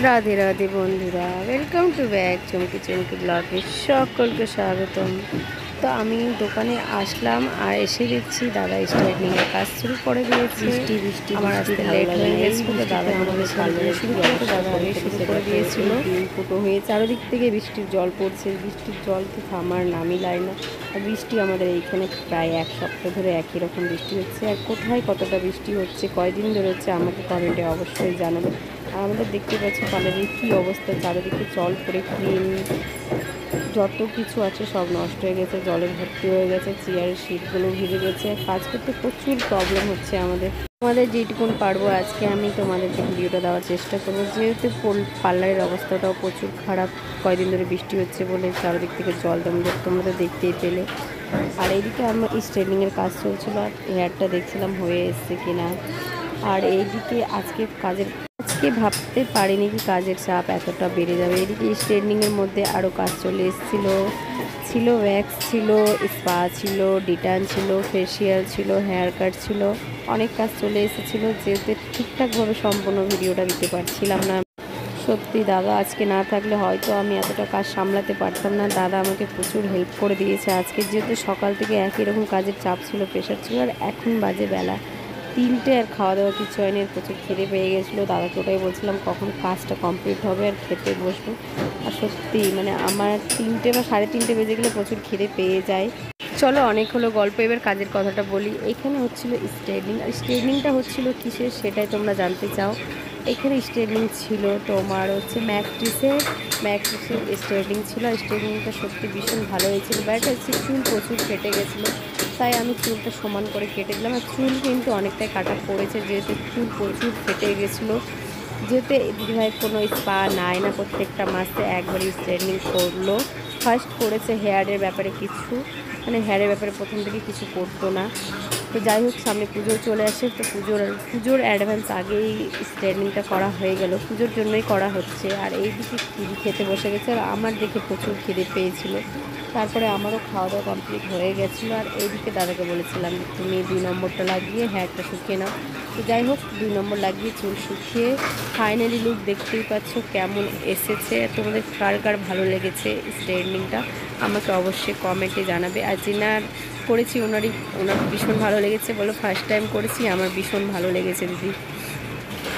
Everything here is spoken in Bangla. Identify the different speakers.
Speaker 1: রাধে রাধে বন্ধুরা, ওয়েলকাম টু ব্যাক চমকি চমকি ব্লগে সকলকে স্বাগতম। তো আমি দোকানে আসলাম আর এসে দেখছি দাদা স্ট্রাইটনিংয়ের কাজ শুরু করে দিয়েছে।
Speaker 2: বৃষ্টি বৃষ্টি
Speaker 1: আমার
Speaker 2: বৃষ্টি
Speaker 1: আসতে
Speaker 2: ভালো
Speaker 1: লেট
Speaker 2: লাগে
Speaker 1: হয়ে
Speaker 2: না। এই
Speaker 1: গেছিলো, তো দাদা
Speaker 2: বৃষ্টিতে আমাদের
Speaker 1: বলেছিল
Speaker 2: পার্লারে
Speaker 1: তুমি
Speaker 2: কি
Speaker 1: শুরু করে, তো
Speaker 2: অবস্থা
Speaker 1: দাদা
Speaker 2: করে
Speaker 1: আগে শুরু
Speaker 2: ফেলেছে
Speaker 1: করে
Speaker 2: দেখো।
Speaker 1: দিয়েছিল।
Speaker 2: ডিম ফুটো হয়ে চারিদিক থেকে বৃষ্টির জল পড়ছে, বৃষ্টির জল তো থামার নামই লাগে না। আর বৃষ্টি আমাদের এইখানে প্রায় এক সপ্তাহ ধরে একই রকম বৃষ্টি হচ্ছে। আর কোথায় কতটা বৃষ্টি হচ্ছে, কয়দিন ধরে হচ্ছে আমাকে কমেন্টে অবশ্যই জানাবে। আর আমাদের দেখতে পাচ্ছি পার্লারের কী অবস্থা, চারিদিকে জল পড়ে ক্রিম যত কিছু আছে সব নষ্ট হয়ে গেছে, জলে ভর্তি হয়ে গেছে, চেয়ারের সিটগুলো ভিজে গেছে। কাজ করতে প্রচুর প্রবলেম হচ্ছে আমাদের যেটুকুন পারবো আজকে আমি তোমাদেরকে ভিডিওটা দেওয়ার চেষ্টা করবো। যেহেতু পার্লারের অবস্থাটাও প্রচুর খারাপ, কয়দিন ধরে বৃষ্টি হচ্ছে বলে চারিদিক থেকে জল তোমরা তো দেখতেই পেলে। আর এইদিকে আমার স্ট্রেটনিংয়ের কাজ চলছিল, আর হেয়ারটা দেখছিলাম হয়ে এসছে কিনা। আর এইদিকে আজকে ভাবতে পারিনি কি কাজের চাপ এতটা বেড়ে যাবে। এদিকে স্ট্রেটনিংয়ের মধ্যে আরও কাজ চলে ছিল ওয়্যাক্স ছিল, স্পা ছিল, ডিটান ছিল, ফেসিয়াল ছিল, হেয়ার কাট ছিল, অনেক কাজ চলে এসেছিলো, যেতে ঠিকঠাকভাবে সম্পূর্ণ ভিডিওটা দিতে পারছিলাম না। সত্যি দাদা আজকে না থাকলে হয়তো আমি এতটা কাজ সামলাতে পারতাম না। দাদা আমাকে প্রচুর হেল্প করে দিয়েছে আজকে, যেহেতু সকাল থেকে একই রকম কাজের চাপ ছিল, প্রেশার ছিল। আর এখন বাজে বেলা 3টে, আর খাওয়া দাওয়া কিছু হয়নি, প্রচুর খিদে পেয়ে গেছিলো। দাদাকে ওটাই বলছিলাম কখন কাজটা কমপ্লিট হবে আর খেতে বসবো। আর সত্যি মানে আমার 3টে বা 3:30 বেজে গেলে প্রচুর খিদে পেয়ে যায়। চলো অনেক হলো গল্প, এবার কাজের কথাটা বলি। এখানে হচ্ছিল স্ট্রেটনিং, আর স্ট্রেটনিংটা হচ্ছিল কিসের সেটাই তোমরা জানতে চাও। এখানে স্ট্রেটনিং ছিল তোমার হচ্ছে ম্যাট্রিক্সের স্ট্রেটনিং ছিল। স্ট্রেটনিংটা সত্যি ভীষণ ভালো হয়েছিল, বাট হচ্ছে চুল প্রচুর কেটে গেছিলো, তাই আমি চুলটা সমান করে কেটে দিলাম। আর চুল কিন্তু অনেকটাই কাটা পড়েছে, যেহেতু চুল প্রচুর ফেটে গেছিলো। যেহেতু দিদিভাই কোনো স্পা নাই না, প্রত্যেকটা মাসে একবারই স্ট্রেটনিং করলো। ফার্স্ট করেছে হেয়ারের ব্যাপারে কিছু, মানে হেয়ারের ব্যাপারে প্রথম থেকে কিছু করতো না। তো যাই হোক, সামনে পুজো চলে আসে, তো পুজোর অ্যাডভান্স আগেই স্ট্রেটনিংটা করা হয়ে গেল, পুজোর জন্যই করা হচ্ছে। আর এইদিকে খিদি খেতে বসে গেছে, আর আমার দেখে প্রচুর খিদে পেয়েছিল। তারপরে আমারও খাওয়া দাওয়া কমপ্লিট হয়ে গেছিলো। আর এইদিকে দাদাকে বলেছিলাম যে তুমি 2 নম্বরটা লাগিয়ে হেয়ারটা শুকিয়ে নাও। তো যাই হোক, 2 নম্বর লাগিয়ে চুল শুকিয়ে ফাইনালি লুক দেখতেই পাচ্ছ কেমন এসেছে। তোমাদের কার কার ভালো লেগেছে স্ট্রেটনিংটা আমাকে অবশ্যই কমেন্টে জানাবে। আর যেনার করেছি ওনার ভীষণ ভালো লেগেছে, বলো ফার্স্ট টাইম করেছি, আমার ভীষণ ভালো লেগেছে দিদি।